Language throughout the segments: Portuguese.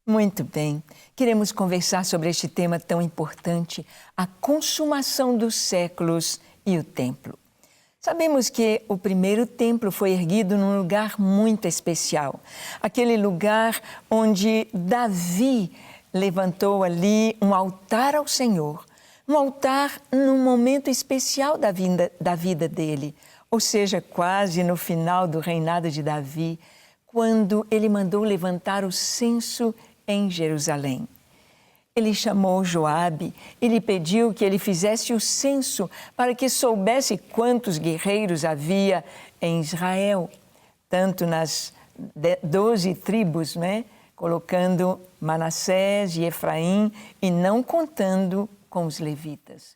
Muito bem. Queremos conversar sobre este tema tão importante, a consumação dos séculos e o templo. Sabemos que o primeiro templo foi erguido num lugar muito especial. Aquele lugar onde Davi levantou ali um altar ao Senhor. Um altar num momento especial da vida dele. Ou seja, quase no final do reinado de Davi, quando ele mandou levantar o censo em Jerusalém. Ele chamou Joabe e lhe pediu que ele fizesse o censo para que soubesse quantos guerreiros havia em Israel, tanto nas 12 tribos, né? Colocando Manassés e Efraim e não contando com os levitas.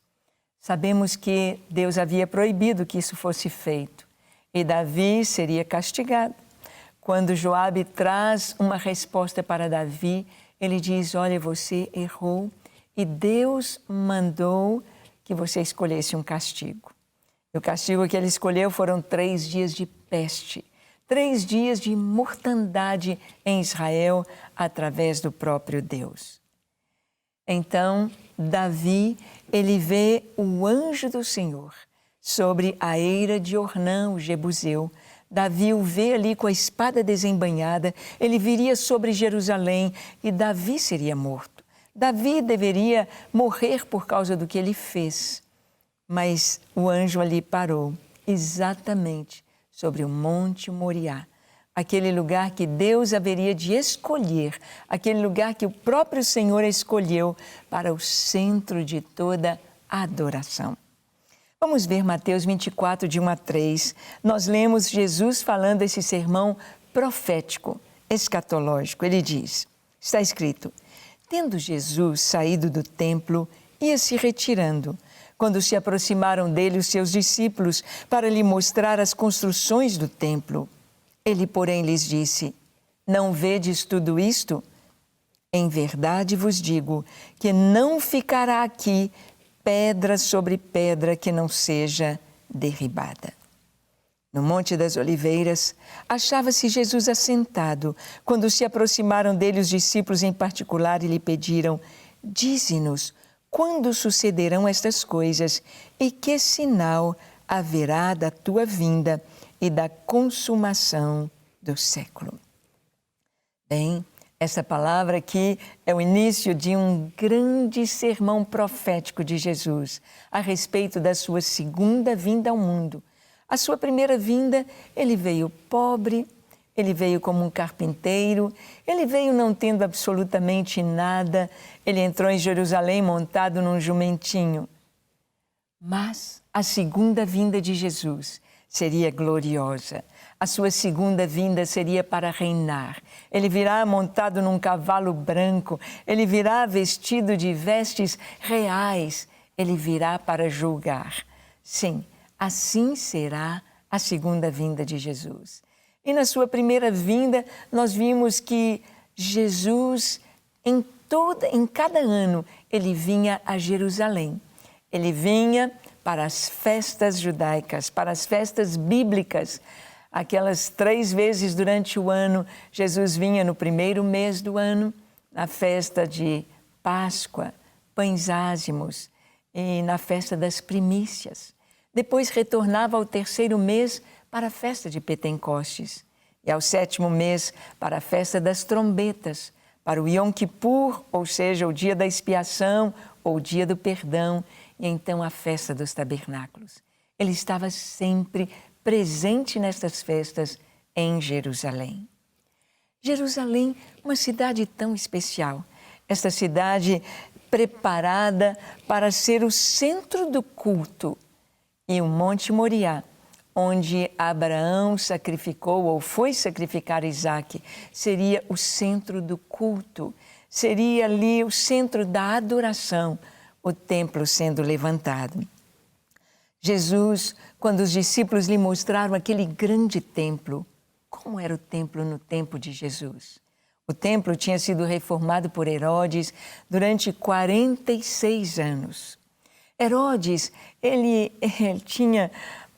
Sabemos que Deus havia proibido que isso fosse feito e Davi seria castigado. Quando Joabe traz uma resposta para Davi, ele diz, olha, você errou e Deus mandou que você escolhesse um castigo. E o castigo que ele escolheu foram 3 dias de peste, 3 dias de mortandade em Israel através do próprio Deus. Então, Davi, ele vê o anjo do Senhor sobre a eira de Ornã, o Jebuseu. Davi o vê ali com a espada desembainhada, ele viria sobre Jerusalém e Davi seria morto. Davi deveria morrer por causa do que ele fez, mas o anjo ali parou exatamente sobre o Monte Moriá, aquele lugar que Deus haveria de escolher, aquele lugar que o próprio Senhor escolheu para o centro de toda a adoração. Vamos ver Mateus 24, de 1 a 3. Nós lemos Jesus falando esse sermão profético, escatológico. Ele diz, está escrito, tendo Jesus saído do templo, ia se retirando, quando se aproximaram dele os seus discípulos para lhe mostrar as construções do templo. Ele, porém, lhes disse, não vedes tudo isto? Em verdade vos digo que não ficará aqui pedra sobre pedra que não seja derribada. No Monte das Oliveiras, achava-se Jesus assentado, quando se aproximaram dele os discípulos em particular e lhe pediram, dize-nos, quando sucederão estas coisas e que sinal haverá da tua vinda e da consumação do século? Bem, essa palavra aqui é o início de um grande sermão profético de Jesus a respeito da sua segunda vinda ao mundo. A sua primeira vinda, ele veio pobre, ele veio como um carpinteiro, ele veio não tendo absolutamente nada, ele entrou em Jerusalém montado num jumentinho. Mas a segunda vinda de Jesus seria gloriosa. A sua segunda vinda seria para reinar. Ele virá montado num cavalo branco, ele virá vestido de vestes reais, ele virá para julgar. Sim, assim será a segunda vinda de Jesus. E na sua primeira vinda, nós vimos que Jesus, em cada ano, ele vinha a Jerusalém. Ele vinha para as festas judaicas, para as festas bíblicas. Aquelas 3 vezes durante o ano, Jesus vinha no primeiro mês do ano, na festa de Páscoa, Pães Ázimos e na festa das primícias. Depois retornava ao 3º mês para a festa de Pentecostes e ao 7º mês para a festa das trombetas, para o Yom Kippur, ou seja, o dia da expiação ou o dia do perdão, e então a festa dos tabernáculos. Ele estava sempre presente nestas festas em Jerusalém. Jerusalém, uma cidade tão especial, esta cidade preparada para ser o centro do culto, e o Monte Moriá, onde Abraão sacrificou ou foi sacrificar Isaque, seria o centro do culto, seria ali o centro da adoração, o templo sendo levantado. Jesus, quando os discípulos lhe mostraram aquele grande templo, como era o templo no tempo de Jesus? O templo tinha sido reformado por Herodes durante 46 anos. Herodes, ele tinha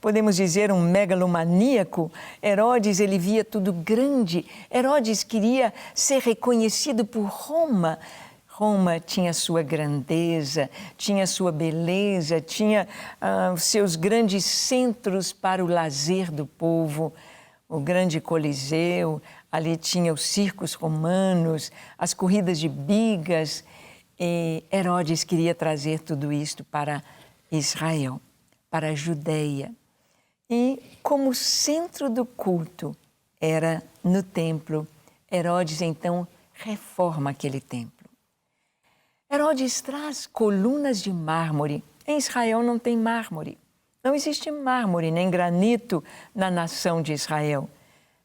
podemos dizer, um megalomaníaco. Herodes, ele via tudo grande. Herodes queria ser reconhecido por Roma. Roma tinha sua grandeza, tinha sua beleza, tinha seus grandes centros para o lazer do povo. O grande Coliseu, ali tinha os circos romanos, as corridas de bigas. E Herodes queria trazer tudo isto para Israel, para a Judeia. E como centro do culto era no templo, Herodes então reforma aquele templo. Herodes traz colunas de mármore. Em Israel não tem mármore. Não existe mármore nem granito na nação de Israel.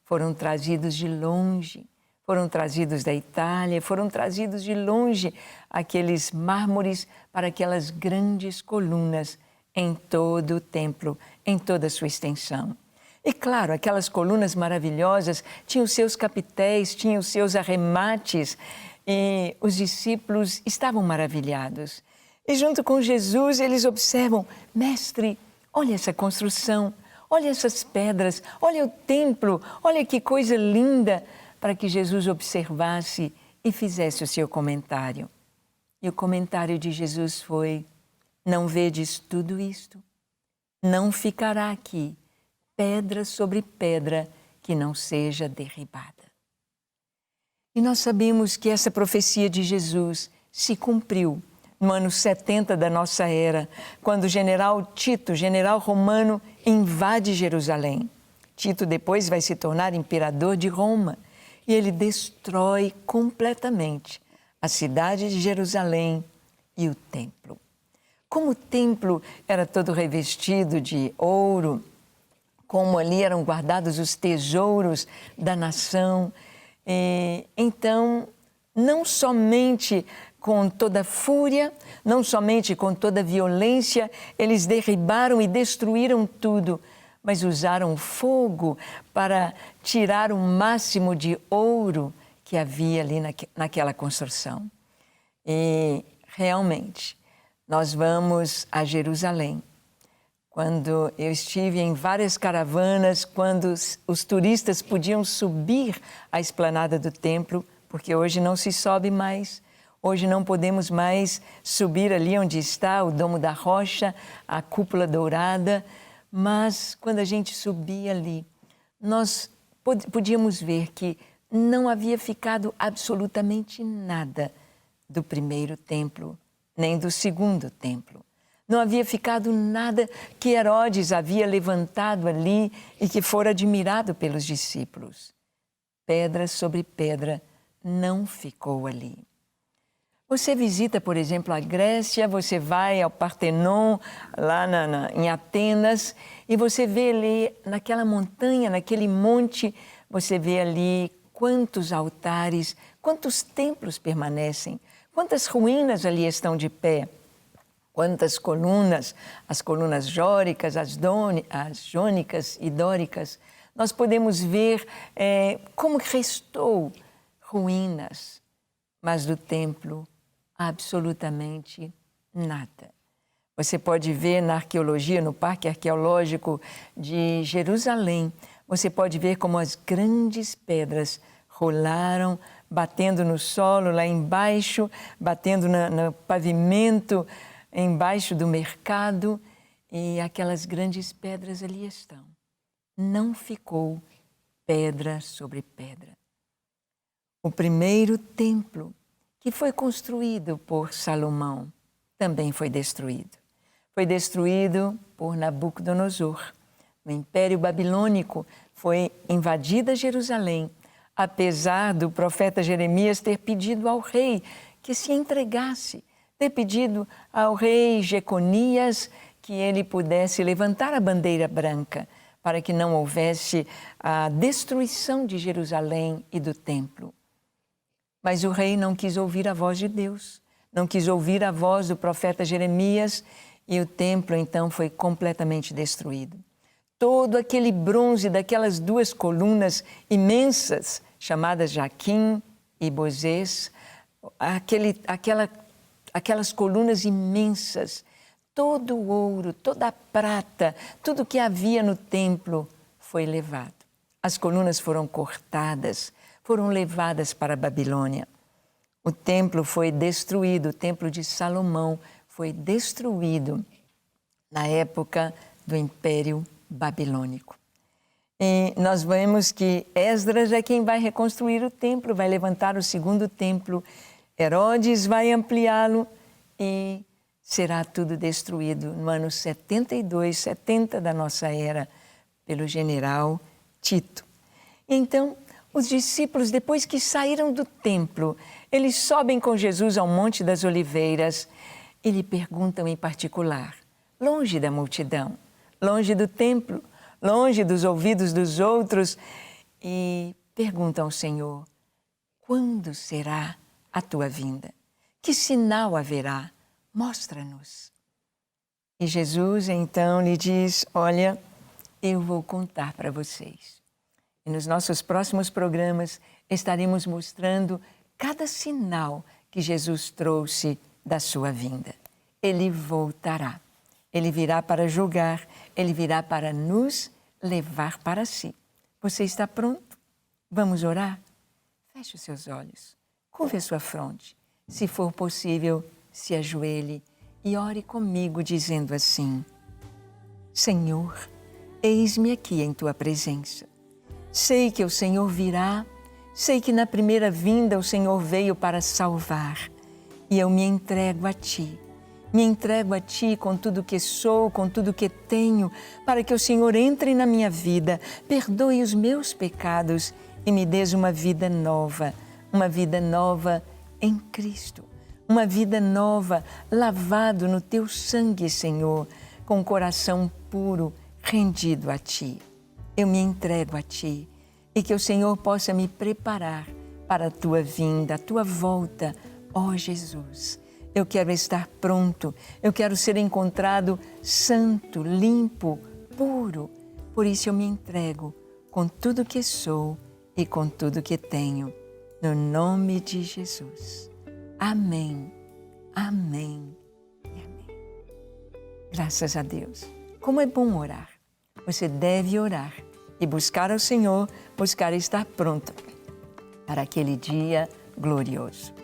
Foram trazidos de longe, foram trazidos da Itália, foram trazidos de longe aqueles mármores para aquelas grandes colunas em todo o templo, em toda a sua extensão. E claro, aquelas colunas maravilhosas tinham seus capitéis, tinham seus arremates, e os discípulos estavam maravilhados. E junto com Jesus, eles observam: Mestre, olha essa construção, olha essas pedras, olha o templo, olha que coisa linda, para que Jesus observasse e fizesse o seu comentário. E o comentário de Jesus foi: não vedes tudo isto? Não ficará aqui pedra sobre pedra que não seja derribada. E nós sabemos que essa profecia de Jesus se cumpriu no ano 70 da nossa era, quando o general Tito, general romano, invade Jerusalém. Tito depois vai se tornar imperador de Roma e ele destrói completamente a cidade de Jerusalém e o templo. Como o templo era todo revestido de ouro, como ali eram guardados os tesouros da nação, então, não somente com toda fúria, não somente com toda violência, eles derribaram e destruíram tudo, mas usaram fogo para tirar o máximo de ouro que havia ali naquela construção. E, realmente, nós vamos a Jerusalém. Quando eu estive em várias caravanas, quando os turistas podiam subir à esplanada do templo, porque hoje não se sobe mais, hoje não podemos mais subir ali onde está o Domo da Rocha, a cúpula dourada, mas quando a gente subia ali, nós podíamos ver que não havia ficado absolutamente nada do primeiro templo, nem do segundo templo. Não havia ficado nada que Herodes havia levantado ali e que fora admirado pelos discípulos. Pedra sobre pedra não ficou ali. Você visita, por exemplo, a Grécia, você vai ao Partenon, lá em Atenas, e você vê ali, naquela montanha, naquele monte, você vê ali quantos altares, quantos templos permanecem, quantas ruínas ali estão de pé. Quantas colunas, as colunas jóricas, as jônicas e dóricas, nós podemos ver como restou ruínas, mas do templo absolutamente nada. Você pode ver na arqueologia, no Parque Arqueológico de Jerusalém, você pode ver como as grandes pedras rolaram, batendo no solo lá embaixo, batendo no pavimento, embaixo do mercado, e aquelas grandes pedras ali estão. Não ficou pedra sobre pedra. O primeiro templo, que foi construído por Salomão, também foi destruído. Foi destruído por Nabucodonosor. O Império Babilônico foi invadida Jerusalém, apesar do profeta Jeremias ter pedido ao rei que se entregasse, ter pedido ao rei Jeconias que ele pudesse levantar a bandeira branca para que não houvesse a destruição de Jerusalém e do templo. Mas o rei não quis ouvir a voz de Deus, não quis ouvir a voz do profeta Jeremias e o templo então foi completamente destruído. Todo aquele bronze daquelas duas colunas imensas, chamadas Jaquim e Bozês, aquelas colunas imensas, todo o ouro, toda a prata, tudo que havia no templo foi levado. As colunas foram cortadas, foram levadas para a Babilônia. O templo foi destruído, o templo de Salomão foi destruído na época do Império Babilônico. E nós vemos que Esdras é quem vai reconstruir o templo, vai levantar o segundo templo. Herodes vai ampliá-lo e será tudo destruído no ano 72, 70 da nossa era, pelo general Tito. Então, os discípulos, depois que saíram do templo, eles sobem com Jesus ao Monte das Oliveiras e lhe perguntam em particular, longe da multidão, longe do templo, longe dos ouvidos dos outros, e perguntam ao Senhor, quando será a tua vinda? Que sinal haverá? Mostra-nos. E Jesus então lhe diz, olha, eu vou contar para vocês. E nos nossos próximos programas estaremos mostrando cada sinal que Jesus trouxe da sua vinda. Ele voltará. Ele virá para julgar, ele virá para nos levar para si. Você está pronto? Vamos orar? Feche os seus olhos, curve a sua fronte. Se for possível, se ajoelhe e ore comigo dizendo assim, Senhor, eis-me aqui em Tua presença. Sei que o Senhor virá, sei que na primeira vinda o Senhor veio para salvar e eu me entrego a Ti. Me entrego a Ti com tudo que sou, com tudo que tenho, para que o Senhor entre na minha vida, perdoe os meus pecados e me dês uma vida nova em Cristo. Uma vida nova, lavado no Teu sangue, Senhor, com o coração puro, rendido a Ti. Eu me entrego a Ti e que o Senhor possa me preparar para a Tua vinda, a Tua volta, ó Jesus. Eu quero estar pronto, eu quero ser encontrado santo, limpo, puro. Por isso eu me entrego com tudo que sou e com tudo que tenho. No nome de Jesus. Amém, amém e amém. Graças a Deus. Como é bom orar. Você deve orar e buscar ao Senhor, buscar estar pronto para aquele dia glorioso.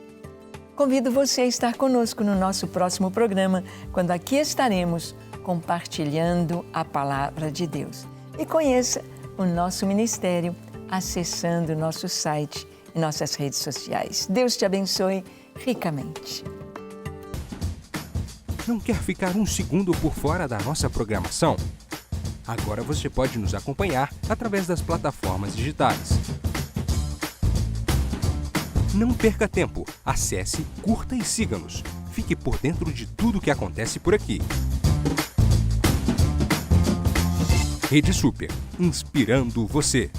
Convido você a estar conosco no nosso próximo programa, quando aqui estaremos compartilhando a Palavra de Deus. E conheça o nosso ministério acessando o nosso site e nossas redes sociais. Deus te abençoe ricamente. Não quer ficar um segundo por fora da nossa programação? Agora você pode nos acompanhar através das plataformas digitais. Não perca tempo, acesse, curta e siga-nos. Fique por dentro de tudo o que acontece por aqui. Rede Super, inspirando você.